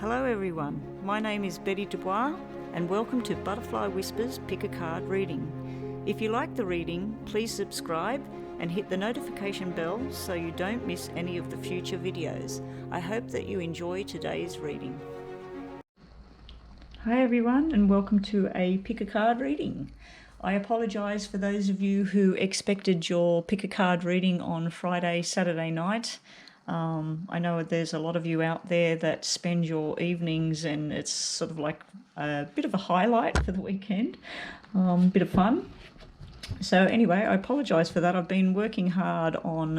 Hello everyone, my name is Betty Dubois and welcome to Butterfly Whispers Pick a Card reading. If you like the reading, please subscribe and hit the notification bell so you don't miss any of the future videos. I hope that you enjoy today's reading. Hi everyone and welcome to a Pick a Card reading. I apologise for those of you who expected your Pick a Card reading on Friday, Saturday night. I know there's a lot of you out there that spend your evenings and it's sort of like a bit of a highlight for the weekend, bit of fun. So anyway, I apologise for that. I've been working hard on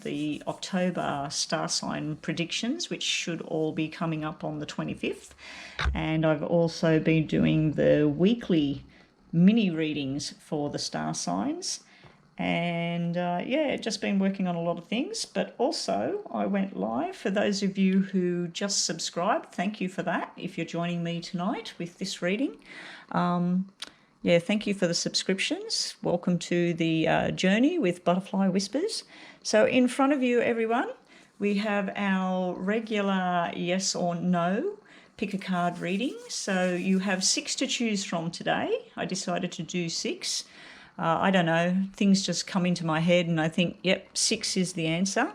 the October star sign predictions, which should all be coming up on the 25th. And I've also been doing the weekly mini readings for the star signs. And yeah, just been working on a lot of things, but also I went live. For those of you who just subscribed, thank you for that. If you're joining me tonight with this reading, yeah, thank you for the subscriptions. Welcome to the journey with Butterfly Whispers. So in front of you, everyone, we have our regular yes or no pick a card reading. So you have 6 to choose from today. I decided to do 6. I don't know, things just come into my head and I think, yep, 6 is the answer.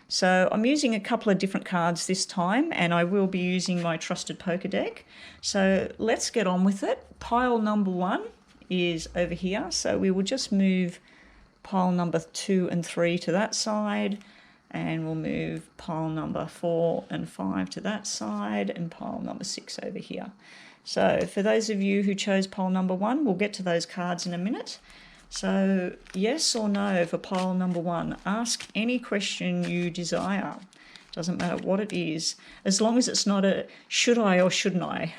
So I'm using a couple of different cards this time and I will be using my trusted poker deck. So let's get on with it. Pile number 1 is over here. So we will just move pile number 2 and 3 to that side. And we'll move pile number 4 and 5 to that side and pile number 6 over here. So for those of you who chose pile number 1, we'll get to those cards in a minute. So yes or no for pile number 1. Ask any question you desire. Doesn't matter what it is, as long as it's not a should I or shouldn't I.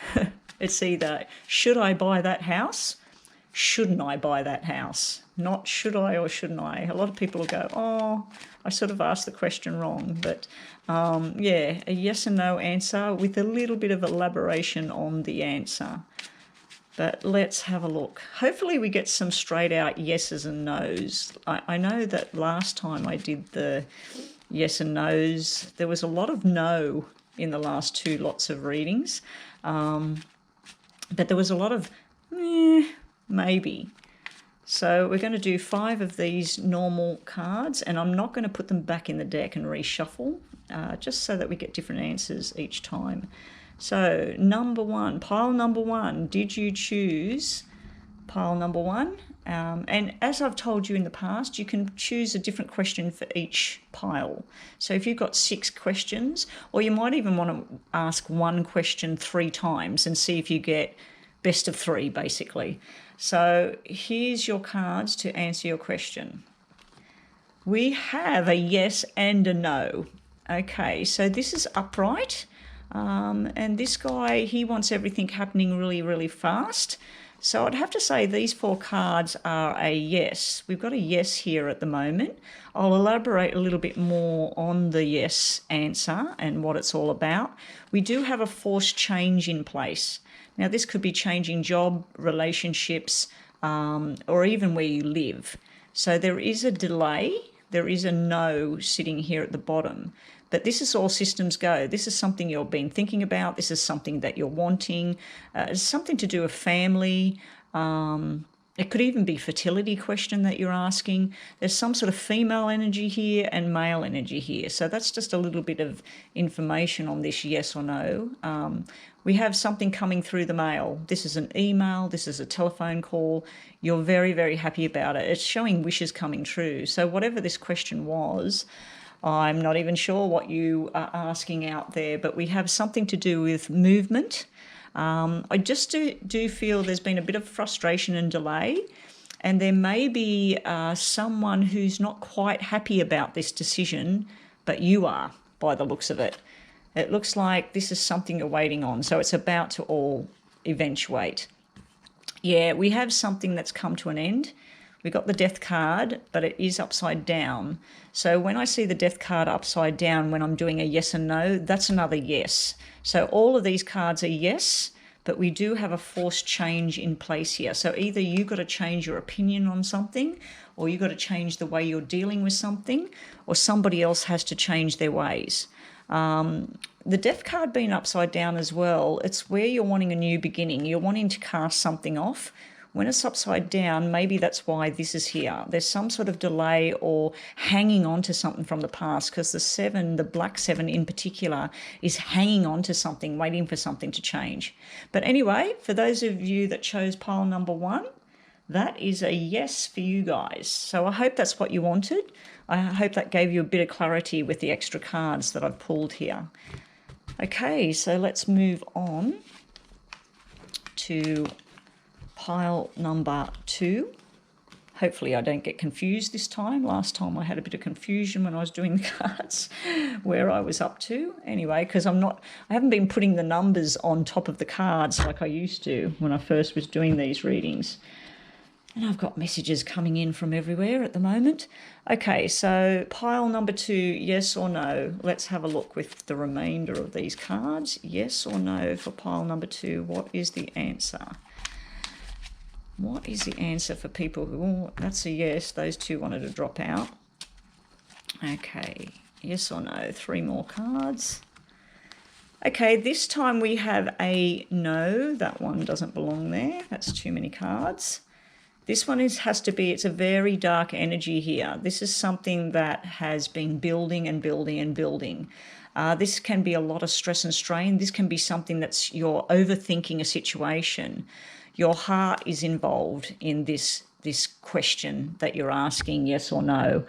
It's either should I buy that house, shouldn't I buy that house, not should I or shouldn't I. A lot of people will go, oh, I sort of asked the question wrong. But yeah, a yes and no answer with a little bit of elaboration on the answer. But let's have a look. Hopefully we get some straight out yeses and nos. I know that last time I did the yes and nos, there was a lot of no in the last 2 lots of readings. But there was a lot of maybe. So we're going to do 5 of these normal cards and I'm not going to put them back in the deck and reshuffle, just so that we get different answers each time. So number 1, pile number 1, did you choose pile number 1? And as I've told you in the past, you can choose a different question for each pile. So if you've got 6 questions, or you might even want to ask one question 3 times and see if you get best of 3 basically. So here's your cards to answer your question. We have a yes and a no. Okay, so this is upright. And this guy, he wants everything happening really, really fast. So I'd have to say these 4 cards are a yes. We've got a yes here at the moment. I'll elaborate a little bit more on the yes answer and what it's all about. We do have a forced change in place. Now, this could be changing job, relationships, or even where you live. So there is a delay. There is a no sitting here at the bottom. But this is all systems go. This is something you've been thinking about. This is something that you're wanting. It's something to do with family. It could even be fertility question that you're asking. There's some sort of female energy here and male energy here. So that's just a little bit of information on this yes or no. We have something coming through the mail. This is an email. This is a telephone call. You're very, very happy about it. It's showing wishes coming true. So whatever this question was, I'm not even sure what you are asking out there, but we have something to do with movement. I just do feel there's been a bit of frustration and delay, and there may be someone who's not quite happy about this decision, but you are, by the looks of it. It looks like this is something you're waiting on, so it's about to all eventuate. Yeah, we have something that's come to an end. We got the death card, but it is upside down. So when I see the death card upside down when I'm doing a yes and no, that's another yes. So all of these cards are yes, but we do have a forced change in place here. So either you've got to change your opinion on something, or you've got to change the way you're dealing with something, or somebody else has to change their ways. The Death card being upside down as well, it's where you're wanting a new beginning. You're wanting to cast something off. When it's upside down, maybe that's why this is here. There's some sort of delay or hanging on to something from the past, because the 7, the black 7 in particular, is hanging on to something, waiting for something to change. But anyway, for those of you that chose pile number 1, that is a yes for you guys. So I hope that's what you wanted. I hope that gave you a bit of clarity with the extra cards that I've pulled here. Okay, so let's move on to pile number 2. Hopefully I don't get confused this time. Last time I had a bit of confusion when I was doing the cards where I was up to. Anyway, because I haven't been putting the numbers on top of the cards like I used to when I first was doing these readings. And I've got messages coming in from everywhere at the moment. Okay, so pile number 2, yes or no? Let's have a look with the remainder of these cards. Yes or no for pile number 2? What is the answer? What is the answer for people who... Oh, that's a yes. Those 2 wanted to drop out. Okay, yes or no? 3 more cards. Okay, this time we have a no. That one doesn't belong there. That's too many cards. This one has to be, it's a very dark energy here. This is something that has been building and building and building. This can be a lot of stress and strain. This can be something that's you're overthinking a situation. Your heart is involved in this question that you're asking, yes or no.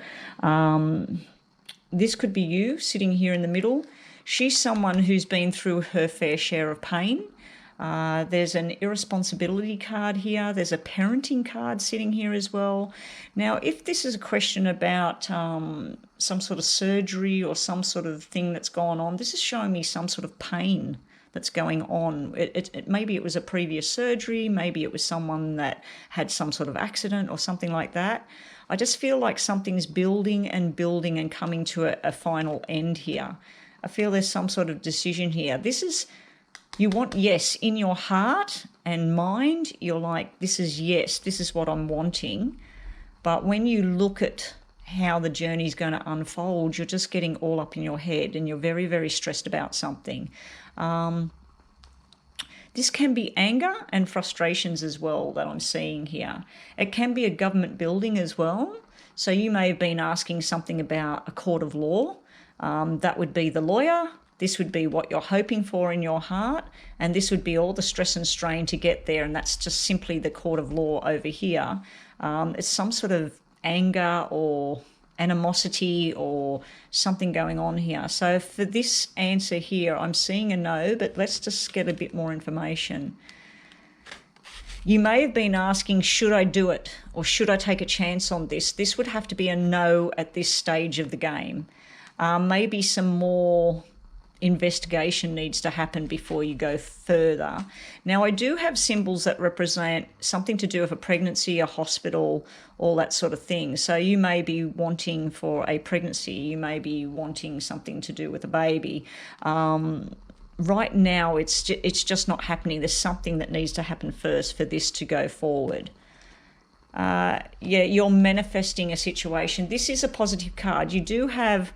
This could be you sitting here in the middle. She's someone who's been through her fair share of pain. There's an irresponsibility card here. There's a parenting card sitting here as well. Now, if this is a question about some sort of surgery or some sort of thing that's gone on, this is showing me some sort of pain that's going on. Maybe it was a previous surgery. Maybe it was someone that had some sort of accident or something like that. I just feel like something's building and building and coming to a final end here. I feel there's some sort of decision here. This is... You want yes in your heart and mind. You're like, this is yes, this is what I'm wanting. But when you look at how the journey is going to unfold, you're just getting all up in your head and you're very, very stressed about something. This can be anger and frustrations as well that I'm seeing here. It can be a government building as well. So you may have been asking something about a court of law. That would be the lawyer. This would be what you're hoping for in your heart, and this would be all the stress and strain to get there, and that's just simply the court of law over here. It's some sort of anger or animosity or something going on here. So for this answer here, I'm seeing a no, but let's just get a bit more information. You may have been asking, should I do it, or should I take a chance on this? This would have to be a no at this stage of the game. Maybe some more investigation needs to happen before you go further. Now, I do have symbols that represent something to do with a pregnancy, a hospital, all that sort of thing. So you may be wanting for a pregnancy, you may be wanting something to do with a baby. Right now, it's just not happening. There's something that needs to happen first for this to go forward. Yeah, you're manifesting a situation. This is a positive card. You do have...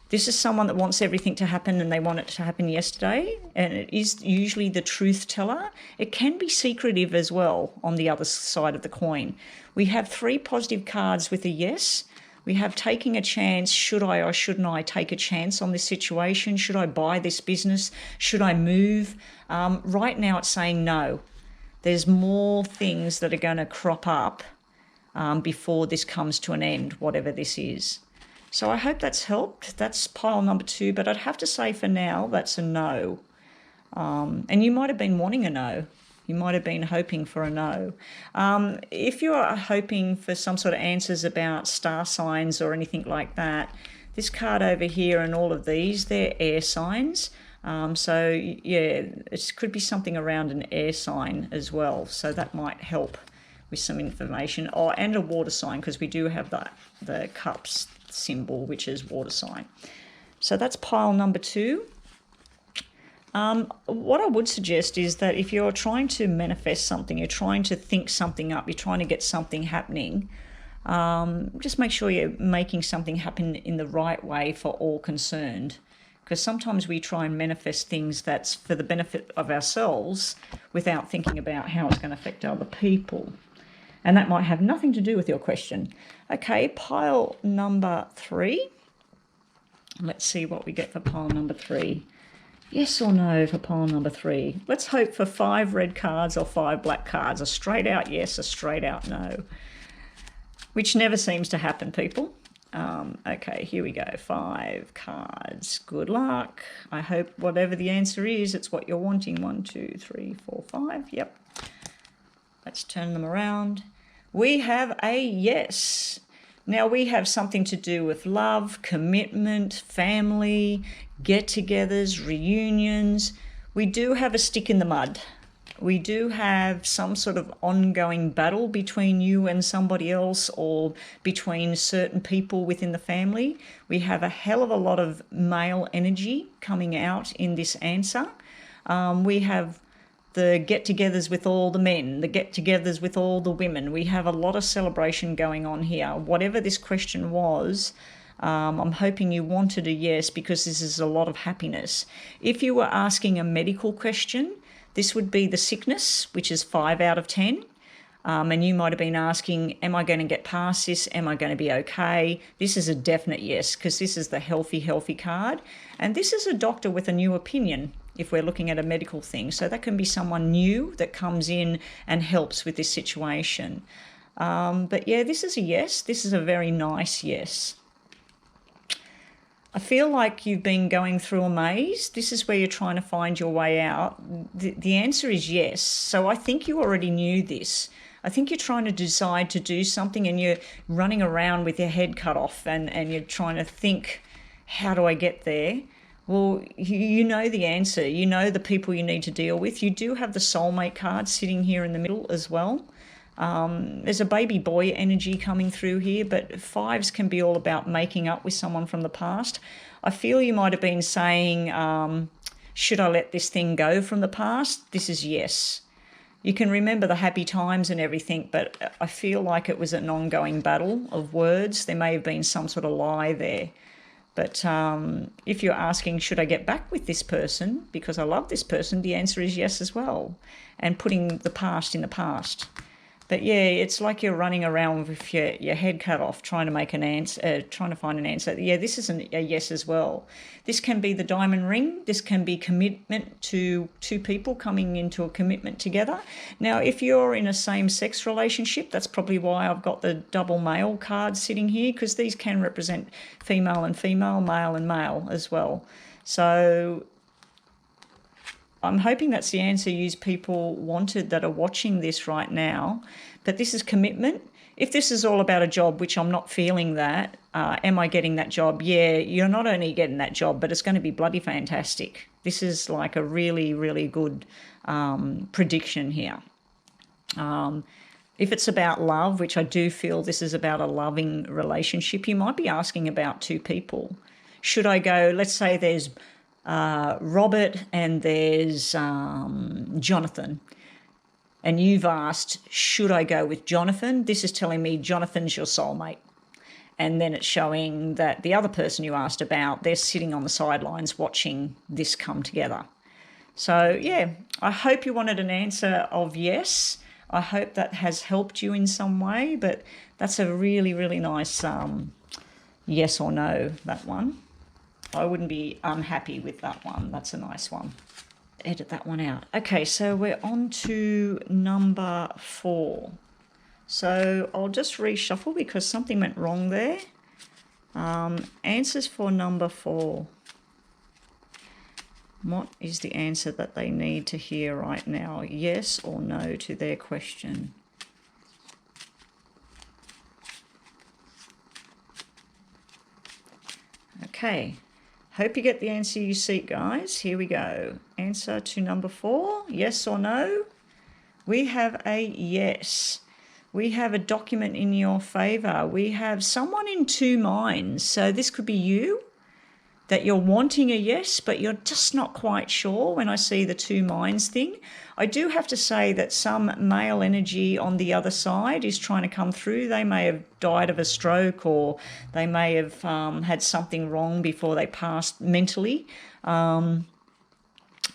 This is someone that wants everything to happen and they want it to happen yesterday, and it is usually the truth teller. It can be secretive as well on the other side of the coin. We have 3 positive cards with a yes. We have taking a chance. Should I or shouldn't I take a chance on this situation? Should I buy this business? Should I move? Right now it's saying no. There's more things that are going to crop up before this comes to an end, whatever this is. So I hope that's helped. That's pile number 2, but I'd have to say for now that's a no. And you might have been wanting a no. You might have been hoping for a no. If you are hoping for some sort of answers about star signs or anything like that, this card over here and all of these, they're air signs. So yeah, it could be something around an air sign as well. So that might help with some information. Oh, and a water sign, because we do have the cups symbol, which is water sign. So that's pile number 2. What I would suggest is that if you're trying to manifest something, you're trying to think something up, you're trying to get something happening, just make sure you're making something happen in the right way for all concerned. because sometimes we try and manifest things that's for the benefit of ourselves without thinking about how it's going to affect other people. And that might have nothing to do with your question. Okay, pile number 3. Let's see what we get for pile number 3. Yes or no for pile number 3. Let's hope for 5 red cards or 5 black cards. A straight out yes, a straight out no. Which never seems to happen, people. Okay, here we go. 5 cards. Good luck. I hope whatever the answer is, it's what you're wanting. 1, 2, 3, 4, 5. Yep. Let's turn them around. We have a yes. Now we have something to do with love, commitment, family, get-togethers, reunions. We do have a stick in the mud. We do have some sort of ongoing battle between you and somebody else, or between certain people within the family. We have a hell of a lot of male energy coming out in this answer. We have the get-togethers with all the men, the get-togethers with all the women. We have a lot of celebration going on here. Whatever this question was, I'm hoping you wanted a yes, because this is a lot of happiness. If you were asking a medical question, this would be the sickness, which is 5 out of 10. And you might have been asking, am I going to get past this? Am I going to be okay? This is a definite yes, because this is the healthy card. And this is a doctor with a new opinion, if we're looking at a medical thing. So that can be someone new that comes in and helps with this situation. But yeah, this is a yes. This is a very nice yes. I feel like you've been going through a maze. This is where you're trying to find your way out. The answer is yes. So I think you already knew this. I think you're trying to decide to do something and you're running around with your head cut off and you're trying to think, how do I get there? Well, you know the answer. You know the people you need to deal with. You do have the soulmate card sitting here in the middle as well. There's a baby boy energy coming through here, but 5s can be all about making up with someone from the past. I feel you might have been saying, should I let this thing go from the past? This is yes. You can remember the happy times and everything, but I feel like it was an ongoing battle of words. There may have been some sort of lie there. But if you're asking, should I get back with this person because I love this person, the answer is yes as well. And putting the past in the past. But yeah, it's like you're running around with your head cut off, trying to make an answer, trying to find an answer. Yeah, this is a yes as well. This can be the diamond ring. This can be commitment to 2 people coming into a commitment together. Now, if you're in a same-sex relationship, that's probably why I've got the double male card sitting here, because these can represent female and female, male and male as well. So I'm hoping that's the answer you people wanted that are watching this right now. But this is commitment. If this is all about a job, which I'm not feeling that, am I getting that job? Yeah, you're not only getting that job, but it's going to be bloody fantastic. This is like a really, really good prediction here. If it's about love, which I do feel this is about a loving relationship, you might be asking about 2 people. Should I go, let's say there's Robert and there's Jonathan, and you've asked, should I go with Jonathan? This is telling me Jonathan's your soulmate. And then it's showing that the other person you asked about, they're sitting on the sidelines watching this come together. So yeah, I hope you wanted an answer of yes. I hope that has helped you in some way, but that's a really, really nice yes or no, that one. I wouldn't be unhappy with that one. That's a nice one. Edit that one out. Okay, so we're on to number 4. So I'll just reshuffle because something went wrong there. Answers for number 4. What is the answer that they need to hear right now? Yes or no to their question? Okay. Hope you get the answer you seek, guys. Here we go. Answer to number 4, yes or no? We have a yes. We have a document in your favour. We have someone in 2 minds. So this could be you. that you're wanting a yes, but you're just not quite sure when I see the two minds thing. I do have to say that some male energy on the other side is trying to come through. They may have died of a stroke, or they may have had something wrong before they passed mentally.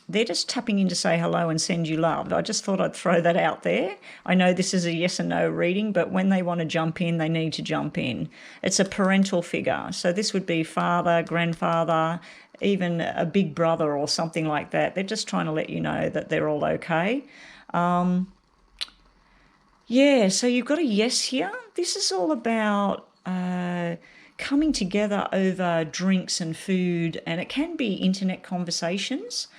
They're just tapping in to say hello and send you love. I just thought I'd throw that out there. I know this is a yes and no reading, but when they want to jump in, they need to jump in. It's a parental figure. So this would be father, grandfather, even a big brother or something like that. They're just trying to let you know that they're all okay. Yeah, so you've got a yes here. This is all about coming together over drinks and food, and it can be internet conversations.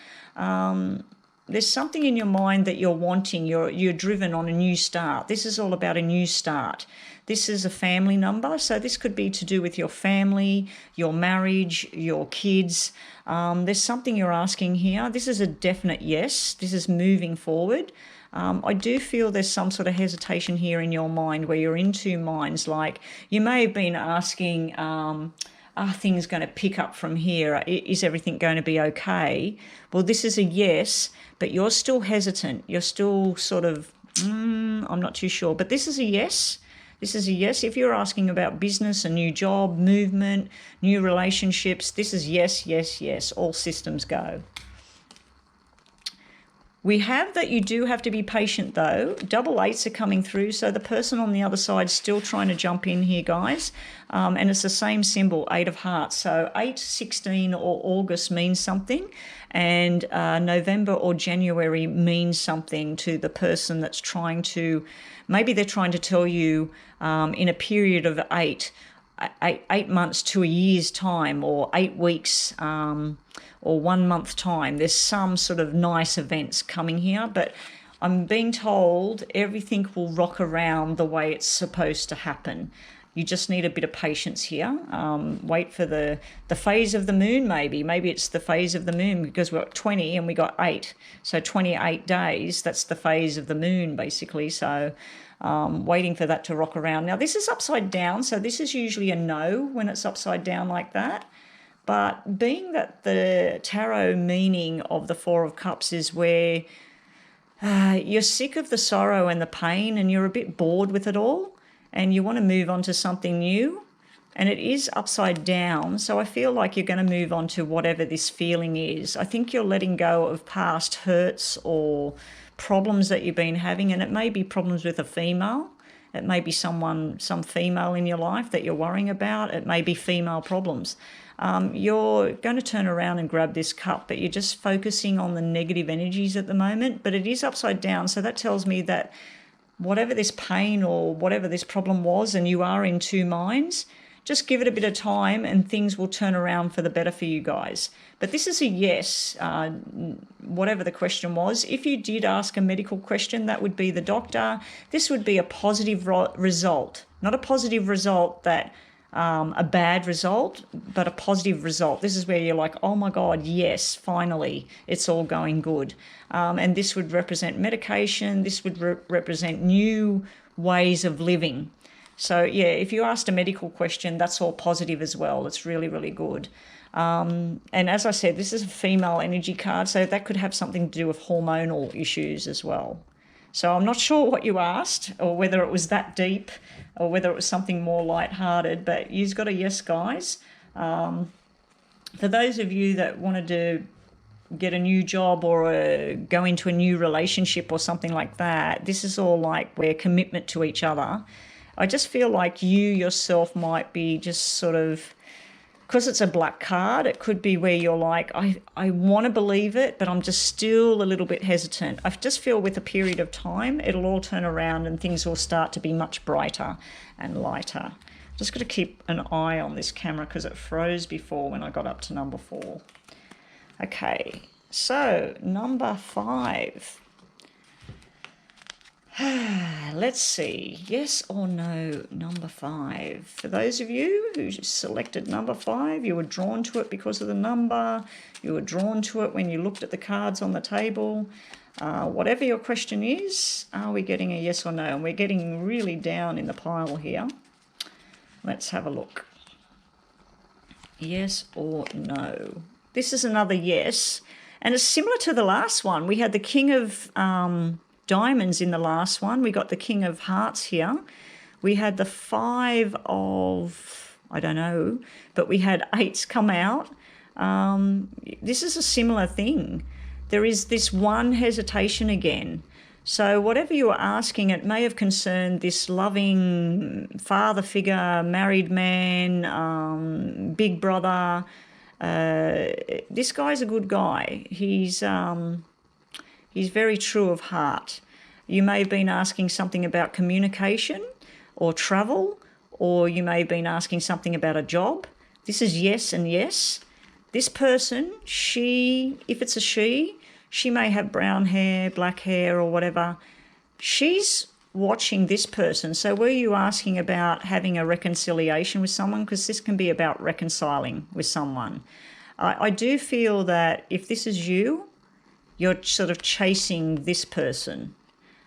There's something in your mind that you're wanting. You're driven on a new start. This is all about a new start. This is a family number, so this could be to do with your family, your marriage, your kids. There's something you're asking here. This is a definite yes. This is moving forward. I do feel there's some sort of hesitation here in your mind where you're in two minds. Like you may have been asking, are things going to pick up from here? Is everything going to be okay? Well, this is a yes, but you're still hesitant. You're still sort of, I'm not too sure. But this is a yes. This is a yes. If you're asking about business, a new job, movement, new relationships, this is yes, yes, yes. All systems go. We have that you do have to be patient though. Double eights are coming through, so the person on the other side is still trying to jump in here, guys. And it's the same symbol, 8 of hearts. So 8, 16 or August means something, and November or January means something to the person that's trying to, maybe they're trying to tell you in a period of 8 months to a year's time, or 8 weeks, or 1 month time. There's some sort of nice events coming here, but I'm being told everything will rock around the way it's supposed to happen. You just need a bit of patience here. Wait for the phase of the moon, maybe. Maybe it's the phase of the moon, because we've got 20 and we got 8. So 28 days, that's the phase of the moon, basically. So waiting for that to rock around. Now, this is upside down, so this is usually a no when it's upside down like that. But being that the tarot meaning of the Four of Cups is where you're sick of the sorrow and the pain and you're a bit bored with it all and you want to move on to something new, and it is upside down, so I feel like you're going to move on to whatever this feeling is. I think you're letting go of past hurts or problems that you've been having, and it may be problems with a female. It may be some female in your life that you're worrying about. It may be female problems. You're going to turn around and grab this cup, but you're just focusing on the negative energies at the moment. But it is upside down, so that tells me that whatever this pain or whatever this problem was, and you are in two minds, just give it a bit of time and things will turn around for the better for you guys. But this is a yes, whatever the question was. If you did ask a medical question, that would be the doctor. This would be a positive result, not a positive result that a bad result, but a positive result. This is where you're like, oh my God, yes, finally, it's all going good. And this would represent medication. This would represent new ways of living. So yeah, if you asked a medical question, that's all positive as well. It's really, really good. And as I said, this is a female energy card, so that could have something to do with hormonal issues as well. So I'm not sure what you asked, or whether it was that deep, or whether it was something more lighthearted, but you've got a yes, guys. For those of you that wanted to get a new job or go into a new relationship or something like that, this is all like where commitment to each other. I just feel like you yourself might be just sort of, because it's a black card, it could be where you're like, I want to believe it, but I'm just still a little bit hesitant. I just feel with a period of time, it'll all turn around and things will start to be much brighter and lighter. Just got to keep an eye on this camera because it froze before when I got up to number 4. Okay, so number 5. Let's see, yes or no, number 5. For those of you who selected number 5, you were drawn to it because of the number, you were drawn to it when you looked at the cards on the table. Whatever your question is, are we getting a yes or no? And we're getting really down in the pile here. Let's have a look. Yes or no? This is another yes. And it's similar to the last one. We had the King of Diamonds in the last one. We got the King of Hearts here. We had the Five of, I don't know, but we had eights come out. This is a similar thing. There is this one hesitation again. So whatever you were asking, it may have concerned this loving father figure, married man, big brother. This guy's a good guy. He's very true of heart. You may have been asking something about communication or travel, or you may have been asking something about a job. This is yes and yes. This person, if it's a she may have brown hair, black hair, or whatever. She's watching this person. So were you asking about having a reconciliation with someone? Because this can be about reconciling with someone. I do feel that if this is you, you're sort of chasing this person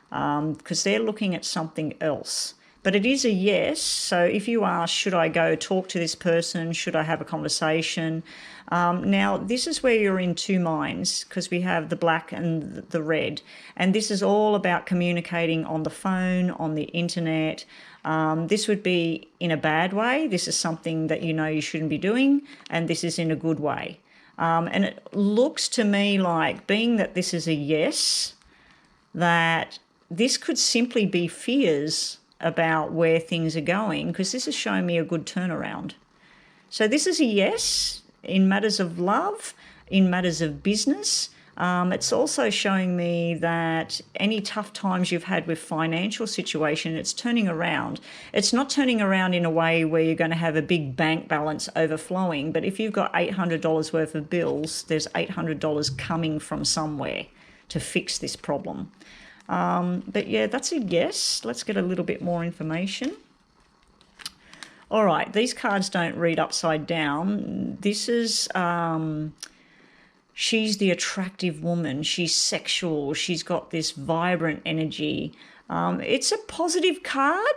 because they're looking at something else. But it is a yes. So if you ask, should I go talk to this person? Should I have a conversation? Now, this is where you're in two minds because we have the black and the red. And this is all about communicating on the phone, on the internet. This would be in a bad way. This is something that you know you shouldn't be doing. And this is in a good way. And it looks to me like, being that this is a yes, that this could simply be fears about where things are going, because this is showing me a good turnaround. So this is a yes in matters of love, in matters of business. It's also showing me that any tough times you've had with financial situation, it's turning around. It's not turning around in a way where you're going to have a big bank balance overflowing, but if you've got $800 worth of bills, there's $800 coming from somewhere to fix this problem. But yeah, that's a yes. Let's get a little bit more information. All right, these cards don't read upside down. This is, she's the attractive woman. She's sexual. She's got this vibrant energy. It's a positive card,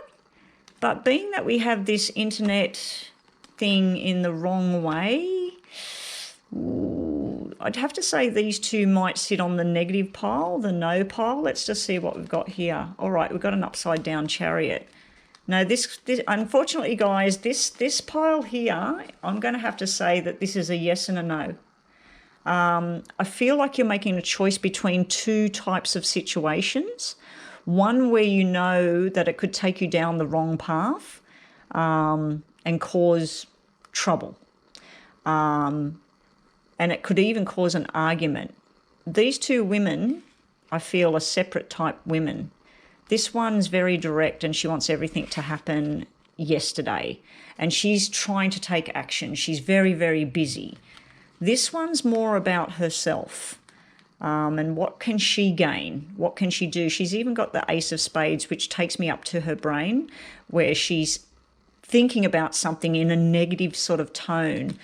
but being that we have this internet thing in the wrong way, I'd have to say these two might sit on the negative pile, the no pile. Let's just see what we've got here. All right, we've got an upside down Chariot. No, this unfortunately, guys, this pile here, I'm going to have to say that this is a yes and a no. I feel like you're making a choice between two types of situations. One where you know that it could take you down the wrong path and cause trouble. And it could even cause an argument. These two women, I feel, are separate type women. This one's very direct and she wants everything to happen yesterday. And she's trying to take action. She's very, very busy. This one's more about herself. And what can she gain? What can she do? She's even got the Ace of Spades, which takes me up to her brain, where she's thinking about something in a negative sort of tone.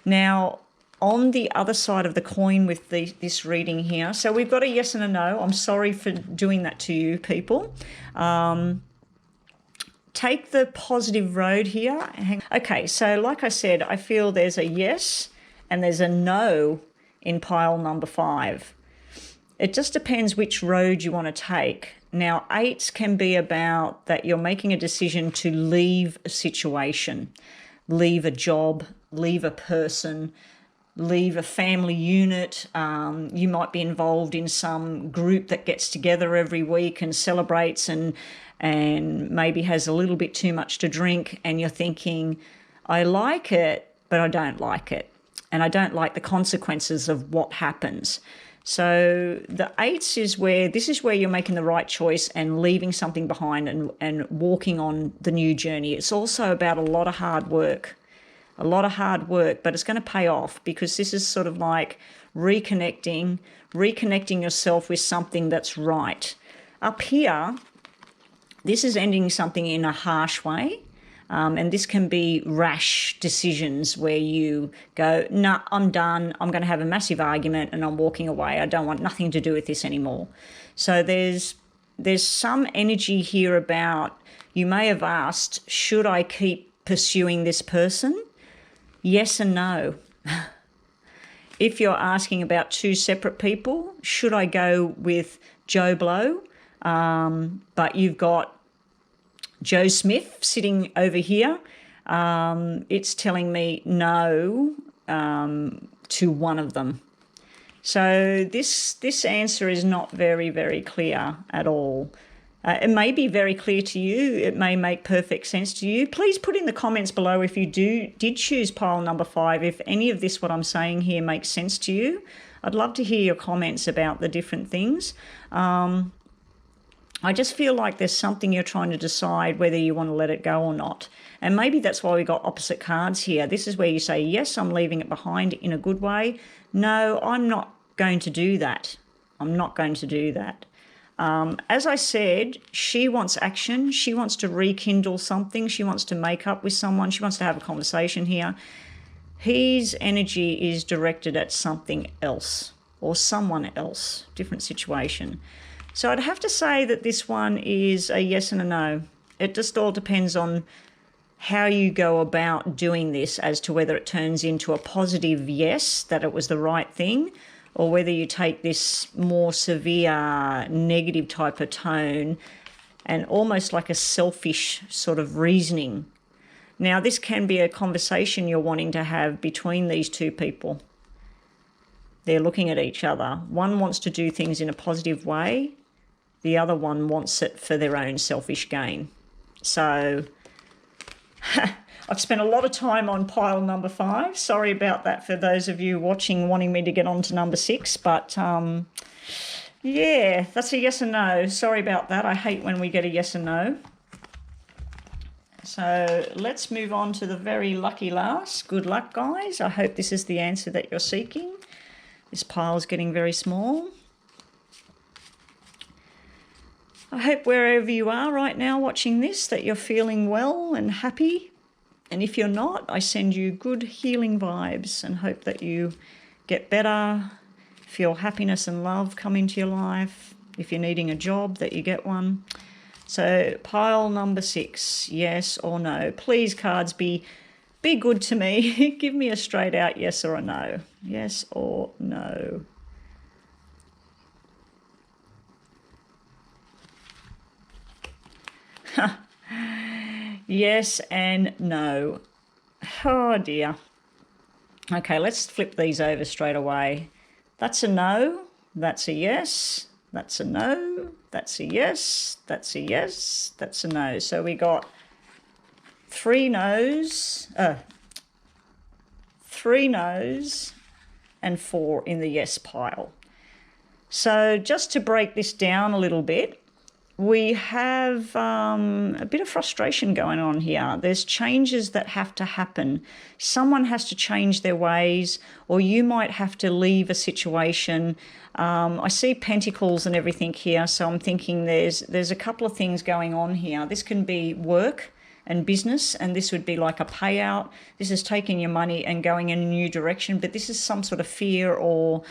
Now, on the other side of the coin with this reading here, so we've got a yes and a no. I'm sorry for doing that to you people. Take the positive road here. Okay, so like I said, I feel there's a yes and there's a no in pile number 5. It just depends which road you want to take. Now, 8s can be about that you're making a decision to leave a situation, leave a job, leave a person, leave a family unit. You might be involved in some group that gets together every week and celebrates and maybe has a little bit too much to drink, and you're thinking, I like it, but I don't like it. And I don't like the consequences of what happens. So the 8s is where you're making the right choice and leaving something behind and walking on the new journey. It's also about a lot of hard work. But it's going to pay off, because this is sort of like reconnecting yourself with something that's right. Up here, this is ending something in a harsh way, and this can be rash decisions where you go, nah, I'm done, I'm going to have a massive argument and I'm walking away. I don't want nothing to do with this anymore. So there's some energy here about, you may have asked, should I keep pursuing this person? Yes and no. If you're asking about two separate people, should I go with Joe Blow? But you've got Joe Smith sitting over here. It's telling me no to one of them. So this answer is not very, very clear at all. It may be very clear to you. It may make perfect sense to you. Please put in the comments below if you did choose pile number 5, if any of this, what I'm saying here, makes sense to you. I'd love to hear your comments about the different things. I just feel like there's something you're trying to decide whether you want to let it go or not. And maybe that's why we got opposite cards here. This is where you say, yes, I'm leaving it behind in a good way. No, I'm not going to do that. I'm not going to do that. As I said, she wants action. She wants to rekindle something. She wants to make up with someone. She wants to have a conversation here. His energy is directed at something else or someone else, different situation. So I'd have to say that this one is a yes and a no. It just all depends on how you go about doing this as to whether it turns into a positive yes, that it was the right thing, or whether you take this more severe negative type of tone and almost like a selfish sort of reasoning. Now, this can be a conversation you're wanting to have between these two people. They're looking at each other. One wants to do things in a positive way. The other one wants it for their own selfish gain. So I've spent a lot of time on pile number 5. Sorry about that for those of you watching wanting me to get on to number 6. But, yeah, that's a yes and no. Sorry about that. I hate when we get a yes and no. So let's move on to the very lucky last. Good luck, guys. I hope this is the answer that you're seeking. This pile's getting very small. I hope wherever you are right now watching this that you're feeling well and happy. And if you're not, I send you good healing vibes and hope that you get better, feel happiness and love come into your life. If you're needing a job, that you get one. So pile number 6, yes or no. Please, cards, be good to me. Give me a straight out yes or a no. Yes or no. Yes and no. Oh dear. Okay, let's flip these over straight away. That's a no. That's a yes. That's a no. That's a yes. That's a yes. That's a no. So we got 3 no's. 3 no's and 4 in the yes pile. So just to break this down a little bit, we have a bit of frustration going on here. There's changes that have to happen. Someone has to change their ways, or you might have to leave a situation. I see pentacles and everything here, so I'm thinking there's a couple of things going on here. This can be work and business, and this would be like a payout. This is taking your money and going in a new direction, but this is some sort of fear or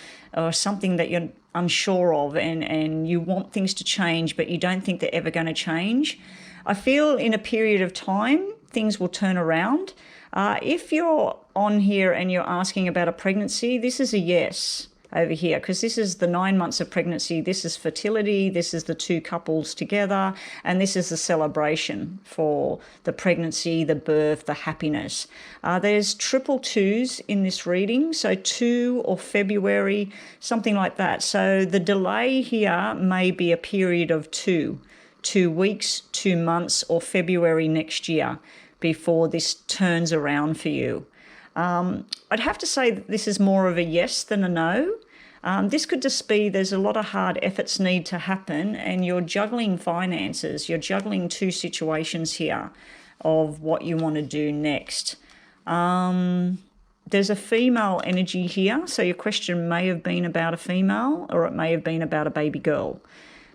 something that you're unsure of, and you want things to change, but you don't think they're ever going to change. I feel in a period of time, things will turn around. If you're on here and you're asking about a pregnancy, this is a yes over here, because this is the 9 months of pregnancy. This is fertility. This is the 2 couples together, and this is the celebration for the pregnancy, the birth, the happiness. There's triple 2s in this reading, so 2 or February, something like that. So the delay here may be a period of 2 weeks, 2 months, or February next year before this turns around for you. I'd have to say that this is more of a yes than a no. This could just be there's a lot of hard efforts need to happen, and you're juggling finances. You're juggling 2 situations here of what you want to do next. There's a female energy here, so your question may have been about a female, or it may have been about a baby girl.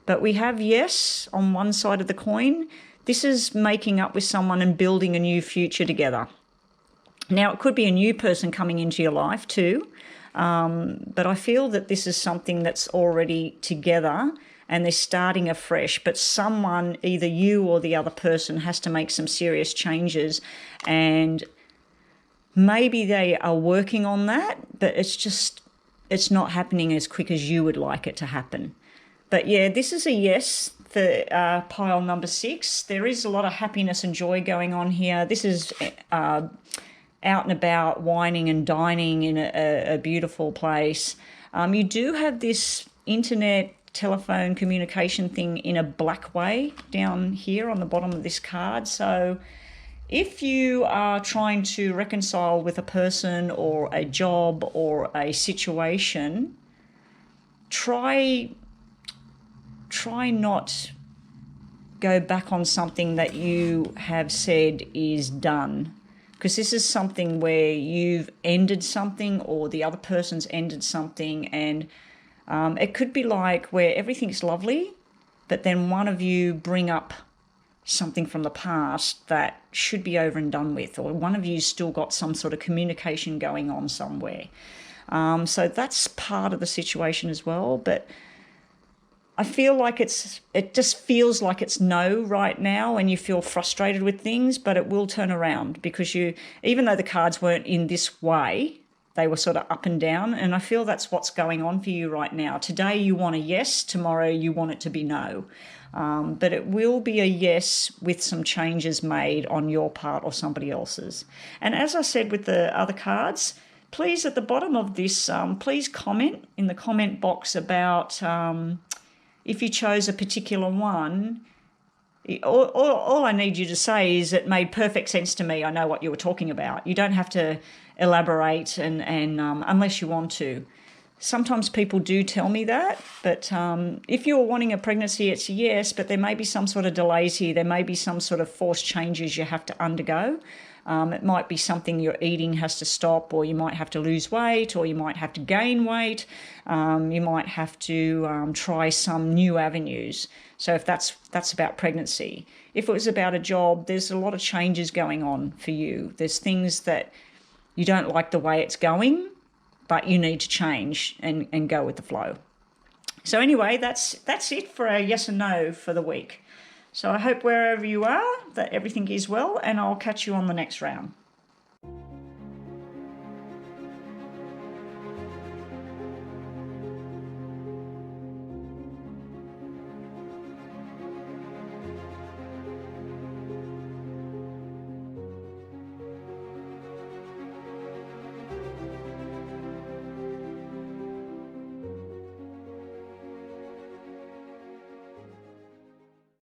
But we have yes on one side of the coin. This is making up with someone and building a new future together. Now, it could be a new person coming into your life too, but I feel that this is something that's already together and they're starting afresh, but someone, either you or the other person, has to make some serious changes and maybe they are working on that, but it's not happening as quick as you would like it to happen. But yeah, this is a yes for pile number 6. There is a lot of happiness and joy going on here. This is out and about, whining and dining in a beautiful place. You do have this internet telephone communication thing in a black way down here on the bottom of this card. So if you are trying to reconcile with a person or a job or a situation, try not go back on something that you have said is done, because this is something where you've ended something or the other person's ended something, and it could be like where everything's lovely, but then one of you bring up something from the past that should be over and done with, or one of you's still got some sort of communication going on somewhere. So that's part of the situation as well. But I feel like it just feels like it's no right now, and you feel frustrated with things, but it will turn around, because even though the cards weren't in this way, they were sort of up and down, and I feel that's what's going on for you right now. Today you want a yes, tomorrow you want it to be no. But it will be a yes with some changes made on your part or somebody else's. And as I said with the other cards, please, at the bottom of this, please comment in the comment box about if you chose a particular one. All I need you to say is it made perfect sense to me. I know what you were talking about. You don't have to elaborate and unless you want to. Sometimes people do tell me that, but if you're wanting a pregnancy, it's a yes, but there may be some sort of delays here. There may be some sort of forced changes you have to undergo. It might be something your eating has to stop, or you might have to lose weight, or you might have to gain weight. You might have to try some new avenues. So if that's about pregnancy. If it was about a job, there's a lot of changes going on for you. There's things that you don't like the way it's going, but you need to change and go with the flow. So anyway, that's it for a yes and no for the week. So I hope wherever you are that everything is well, and I'll catch you on the next round.